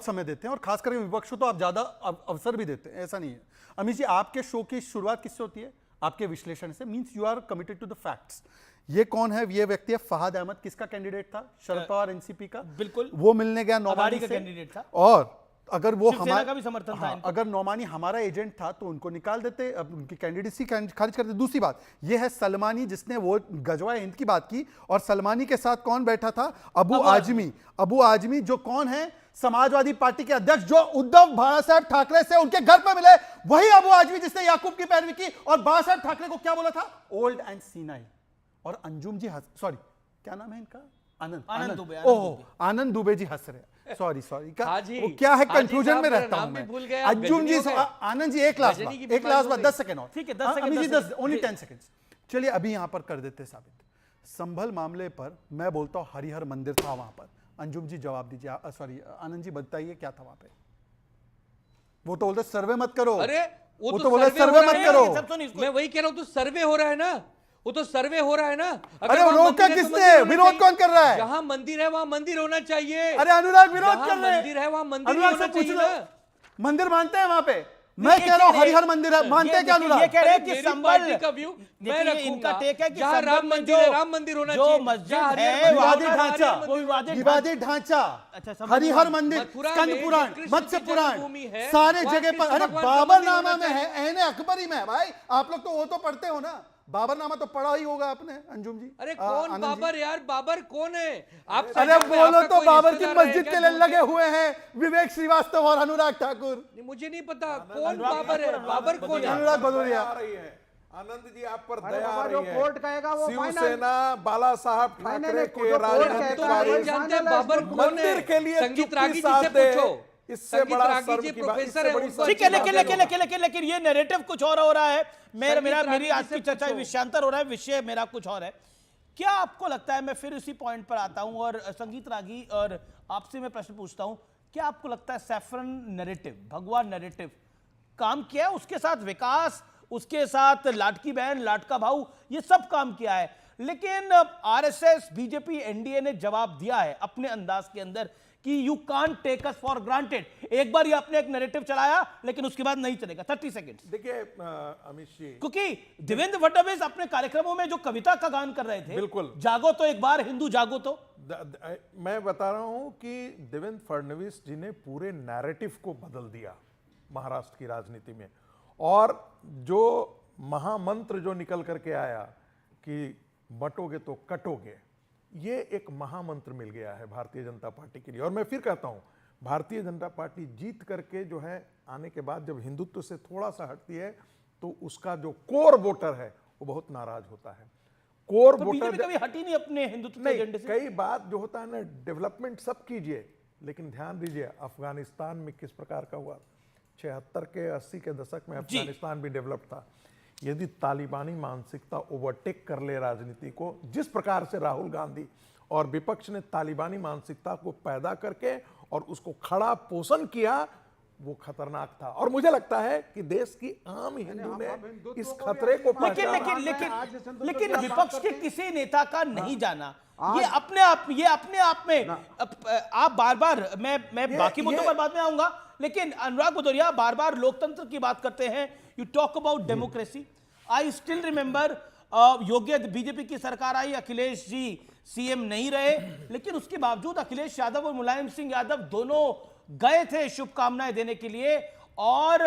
समय देते हैं और खास करके विपक्ष को तो आप ज्यादा अवसर भी देते हैं, ऐसा नहीं है। अमित जी, आपके शो की शुरुआत किससे होती है? आपके विश्लेषण से, means you are committed to the facts. ये कौन है? ये व्यक्ति है फहाद अहमद। किसका कैंडिडेट था? शरद पवार, एनसीपी का। बिल्कुल, वो मिलने गया नौमानी का से कैंडिडेट था और अगर वो हमारा का भी समर्थन था इनको। अगर नौमानी हमारा एजेंट था तो उनको निकाल देते, अब उनकी कैंडिडेसी खारिज कर देते। दूसरी बात ये है सलमानी, जिसने वो गजवाए हिंद की बात की, और सलमानी के साथ कौन बैठा था? अबू आजमी। अबू आजमी जो कौन है? समाजवादी पार्टी के अध्यक्ष, जो उद्धव बाला साहब ठाकरे से उनके घर पर मिले, वही अबू आजमी जिसने याकूब की पैरवी की और बाला साहब ठाकरे को क्या बोला था? ओल्ड एंड सीनाई। और अंजुम जी सॉरी, क्या नाम है इनका? आनंद दुबे। ओह, आनंद दुबे जी हंस रहे। सॉरी वो क्या है, कंफ्यूजन में रहता हूं मैं। अंजुम जी, आनंद जी, एक लास्ट बात 10 सेकंड और। ठीक है, 10 सेकंड, ओनली 10 सेकंड्स। चलिए अभी यहां पर कर देते साबित। संभल मामले पर मैं बोलता हूं हरिहर मंदिर था वहां पर। अंजुम जी जवाब दीजिए, सॉरी आनंद जी बताइए क्या था वहां पे? वो तो बोलते सर्वे मत करो। अरे वो तो बोले सर्वे मत करो। मैं वही कह रहा हूं, तो सर्वे हो रहा है ना, वो तो सर्वे हो रहा है ना। अरे वो रोका किसने? विरोध कौन कर रहा है? जहां मंदिर है वहां मंदिर होना चाहिए। अरे अनुराग विरोध कर रहे हैं। मंदिर है वहां मंदिर होना चाहिए ना। मंदिर मानते हैं वहां पे? मैं कह रहा हूं हरिहर मंदिर है, मानते हैं क्या अनुराग? ये कह रहे हैं कि संभल का व्यू मैं रखूंगा। इनका टेक है कि जहां राम मंदिर है, राम मंदिर होना चाहिए। जो मस्जिद है विवादित ढांचा, हरिहर मंदिर, स्कंद पुराण, मत्स्य पुराण, सारे जगह पर। अरे बाबरनामा में है, ऐने अकबरी में है भाई। आप लोग तो वो तो पढ़ते हो ना, बाबरनामा तो पढ़ा ही होगा आपने अंजुम जी। अरे कौन बाबर यार? बाबर कौन है? आप अरे बोलो तो बाबर की मस्जिद के लिए लगे हुए हैं विवेक श्रीवास्तव और अनुराग ठाकुर। मुझे नहीं पता कौन बाबर है। बाबर कौन है? अनुराग भदौरिया। आनंद जी, आप पर दया आ रही है। कोर्ट कहेगा वो शिवसेना बाला साहब ठाकरे के राजनीतिक वारिस जानते हैं बाबर कौन है? मंदिर के लिए संगीत रागी चुप्पी जी से साध दे। पूछो। इससे बड़ा रागी जी प्रोफेसर है, उनको ठीक है। लेकिन ये नैरेटिव कुछ और हो रहा है। मेरी आज की चर्चा विषयांतर हो रहा है, विषय मेरा कुछ और है। क्या आपको लगता है, मैं फिर उसी पॉइंट पर आता हूं और संगीत रागी और आपसे मैं प्रश्न पूछता हूं, क्या आपको लगता है सैफरन नैरेटिव, भगवा नैरेटिव काम किया है? उसके साथ विकास, उसके साथ लाटकी बहन, लाटका भाऊ, ये सब काम किया है। लेकिन आरएसएस, बीजेपी, एनडीए ने जवाब दिया है अपने अंदाज के अंदर कि you can't take us for granted. एक बार ये आपने एक नैरेटिव चलाया, लेकिन उसके बाद नहीं चलेगा। 30 सेकंड। देखिए अमित जी, क्योंकि देवेंद्र फडणवीस अपने कार्यक्रमों में जो कविता का गान कर रहे थे, बिल्कुल, जागो तो एक बार हिंदू जागो तो। मैं बता रहा हूं कि देवेंद्र फडणवीस जी ने पूरे नैरेटिव को बदल दिया महाराष्ट्र की राजनीति में। और जो महामंत्र जो निकल करके आया कि बटोगे तो कटोगे, ये एक महामंत्र मिल गया है भारतीय जनता पार्टी के लिए। और मैं फिर कहता हूं, भारतीय जनता पार्टी जीत करके जो है आने के बाद जब हिंदुत्व से थोड़ा सा हटती है तो उसका जो कोर वोटर है वो बहुत नाराज होता है। कोर तो वोटर कभी हटी नहीं अपने हिंदुत्व के एजेंडे से। कई बात जो होता है ना, डेवलपमेंट सब कीजिए, लेकिन ध्यान दीजिए अफगानिस्तान में किस प्रकार का हुआ। 76 के 80 के दशक में अफगानिस्तान भी डेवलप था। यदि तालिबानी मानसिकता ओवरटेक कर ले राजनीति को, जिस प्रकार से राहुल गांधी और विपक्ष ने तालिबानी मानसिकता को पैदा करके और उसको खड़ा पोषण किया, वो खतरनाक था। और मुझे लगता है कि देश की आम हिंदू ने इस खतरे को लेकिन विपक्ष के किसी नेता का नहीं जाना, ये अपने आप में आप बार बार, मैं बाकी मुद्दों पर बाद में आऊंगा, लेकिन अनुराग भदौरिया बार बार लोकतंत्र की बात करते हैं। You talk about democracy. I still remember Yogi BJP की सरकार आई, अखिलेश जी सीएम नहीं रहे, लेकिन उसके बावजूद अखिलेश यादव और मुलायम सिंह यादव दोनों गए थे शुभकामनाएं देने के लिए और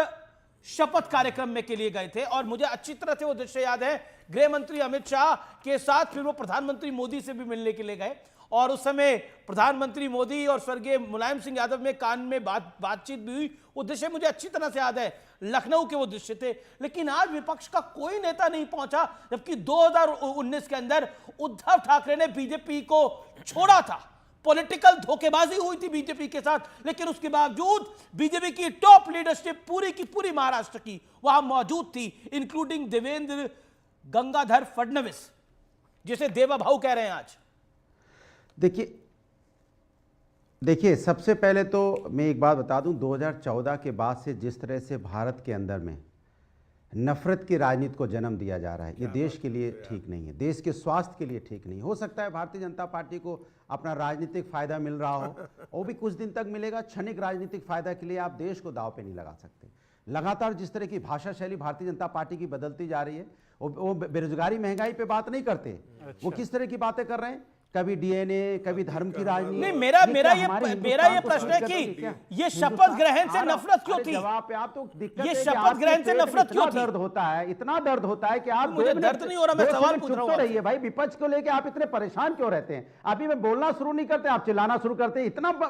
शपथ कार्यक्रम में के लिए गए थे। और मुझे अच्छी तरह से वो दृश्य याद है, गृह मंत्री अमित शाह के साथ फिर वो प्रधानमंत्री मोदी से भी मिलने के लिए गए और उस समय प्रधानमंत्री मोदी और स्वर्गीय मुलायम सिंह यादव में कान में बातचीत भी हुई। वो दृश्य मुझे अच्छी तरह से याद है, लखनऊ के वो दृश्य थे। लेकिन आज विपक्ष का कोई नेता नहीं पहुंचा, जबकि 2019 के अंदर उद्धव ठाकरे ने बीजेपी को छोड़ा था। पॉलिटिकल धोखेबाजी हुई थी बीजेपी के साथ, लेकिन उसके बावजूद बीजेपी की टॉप लीडरशिप पूरी की पूरी महाराष्ट्र की वहां मौजूद थी, इंक्लूडिंग देवेंद्र गंगाधर फडणवीस, जिसे देवा भाऊ कह रहे हैं आज। देखिए सबसे पहले तो मैं एक बात बता दूं, 2014 के बाद से जिस तरह से भारत के अंदर में नफरत की राजनीति को जन्म दिया जा रहा है। ये देश के लिए ठीक नहीं है, देश के स्वास्थ्य के लिए ठीक नहीं। हो सकता है भारतीय जनता पार्टी को अपना राजनीतिक फायदा मिल रहा हो, वो भी कुछ दिन तक मिलेगा। क्षणिक राजनीतिक फायदा के लिए आप देश को दांव पे नहीं लगा सकते। लगातार जिस तरह की भाषा शैली भारतीय जनता पार्टी की बदलती जा रही है, वो बेरोजगारी महंगाई पे बात नहीं करते। वो किस तरह की बातें कर रहे हैं, कभी डीएनए, कभी धर्म की राजनीति। नहीं, मेरा ये प्रश्न है कि ये शपथ ग्रहण से नफरत क्यों थी? जवाब पे आप तो दिक्कत ये है कि शपथ आपके ग्रहण से पेट में नफरत क्यों इतना थी? दर्द होता है, इतना दर्द होता है कि आप मुझे दर्द नहीं हो रहा, मैं सवाल पूछ रहा हूं आपसे। रहिए भाई, विपक्ष को लेके आप इतने परेशान क्यों रहते हैं? अभी मैं बोलना शुरू नहीं करते, आप चिल्लाना शुरू करते हैं।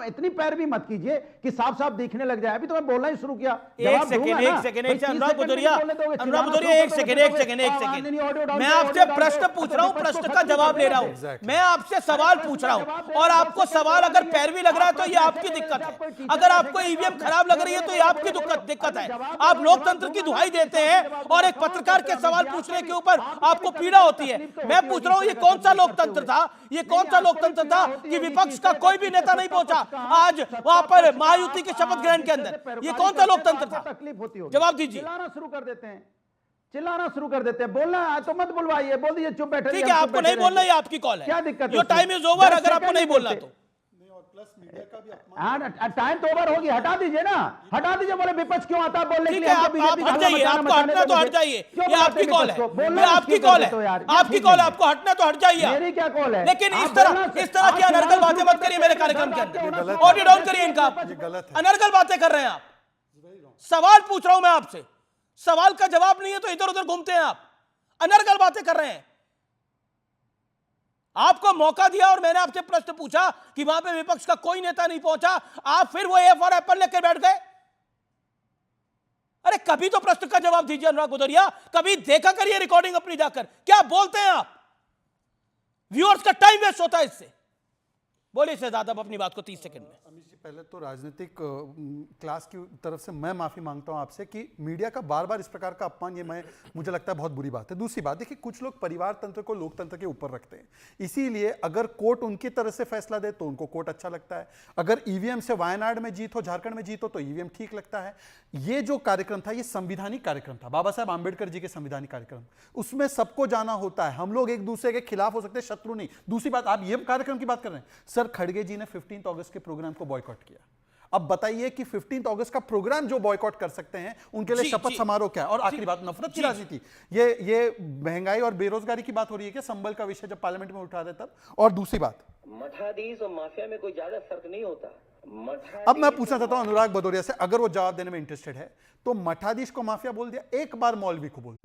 इतनी पैरवी मत कीजिए कि साफ साफ दिखने लग जाए। अभी तो मैं बोलना ही शुरू किया। एक सेकंड अनुराग भदौरिया, मैं आपसे प्रश्न पूछ रहा हूं, प्रश्न का जवाब ले रहा हूं। मैं आपसे सवाल पूछ रहा हूं और आपको सवाल अगर पैरवी लग रहा है तो ये आपकी दिक्कत है। अगर आपको ईवीएम खराब लग रही है तो ये आपकी दिक्कत है। आप लोकतंत्र की दुहाई देते हैं और एक पत्रकार के सवाल पूछने के ऊपर आपको पीड़ा होती है। मैं पूछ रहा हूं ये कौन सा लोकतंत्र था? ये कौन सा लोकतंत्र था कि विपक्ष का कोई भी नेता नहीं पहुंचा आज वहां पर महायुति के शपथ ग्रहण के अंदर? ये कौन सा लोकतंत्र था? तकलीफ होती होगी। जवाब दीजिए। चिल्लाना शुरू कर देते हैं, चिल्लाना शुरू कर देते हैं। बोलना है तो मत बुलवाइए, बोल दीजिए चुप बैठे। ठीक है, आपको नहीं बोलना, ये आपकी कॉल है। क्या दिक्कत है? Your time is over. अगर आपको नहीं बोलना तो टाइम तो ओवर होगी, हटा दीजिए ना, हटा दीजिए। बोले विपक्ष क्यों आता है बोलने के ठीक लिए? है, आप हट जाइए, आपको हटना तो हट जाइए। ये आपकी कॉल है, ये आपकी कॉल है, आपकी कॉल है। आपको हटना तो हट जाइए। मेरी क्या कॉल है? लेकिन इस तरह की अनर्गल बातें मत करिए मेरे कार्यक्रम के अंदर। ऑडियो डाउन करिए इनका। अनर्गल बातें कर रहे हैं आप। सवाल पूछ रहा हूं मैं आपसे, सवाल का जवाब नहीं है तो इधर उधर घूमते हैं आप। अनर्गल बातें कर रहे हैं। आपको मौका दिया और मैंने आपसे प्रश्न पूछा कि वहां पे विपक्ष का कोई नेता नहीं पहुंचा, आप फिर वो ए फॉर एप्पल लेकर बैठ गए। अरे कभी तो प्रश्न का जवाब दीजिए अनुराग भदौरिया, कभी देखा करिए रिकॉर्डिंग अपनी जाकर, क्या बोलते हैं आप। व्यूअर्स का टाइम वेस्ट होता है इससे। बोलिए शहजाद अब अपनी बात को 30 सेकंड में। अमित जी, पहले तो राजनीतिक क्लास की तरफ से मैं माफी मांगता हूं आपसे कि मीडिया का बार बार इस प्रकार का अपमान, ये मुझे लगता है बहुत बुरी बात है। दूसरी बात देखिए, कुछ लोग परिवार तंत्र को लोकतंत्र के ऊपर रखते हैं, इसीलिए अगर कोर्ट उनकी तरह से फैसला दे तो उनको कोर्ट अच्छा लगता है। अगर ईवीएम से वायनाड में जीत हो, झारखंड में जीत हो तो ईवीएम ठीक लगता है। ये जो कार्यक्रम था ये संविधानिक कार्यक्रम था, बाबा साहब आंबेडकर जी के संविधानिक कार्यक्रम, उसमें सबको जाना होता है। हम लोग एक दूसरे के खिलाफ हो सकते हैं, शत्रु नहीं। दूसरी बात, आप ये कार्यक्रम की बात कर रहे हैं, सर खड़गे जी ने 15 अगस्त के प्रोग्राम को बॉयकॉट किया। अब बताइए कि 15 अगस्त का प्रोग्राम जो बॉयकॉट कर सकते हैं उनके लिए शपथ समारोह क्या है? और आखिरी बात, नफरत की राजनीति, ये महंगाई और बेरोजगारी की बात हो रही है क्या संबल का विषय जब पार्लियामेंट में उठा दे तब? और दूसरी बात, मठाधीश और माफिया में कोई ज्यादा फर्क नहीं होता। अब मैं पूछना चाहता हूं अनुराग भदौरिया से, अगर वो जवाब देने में इंटरेस्टेड है, तो मठाधीश को माफिया बोल दिया, एक बार मौलवी को बोल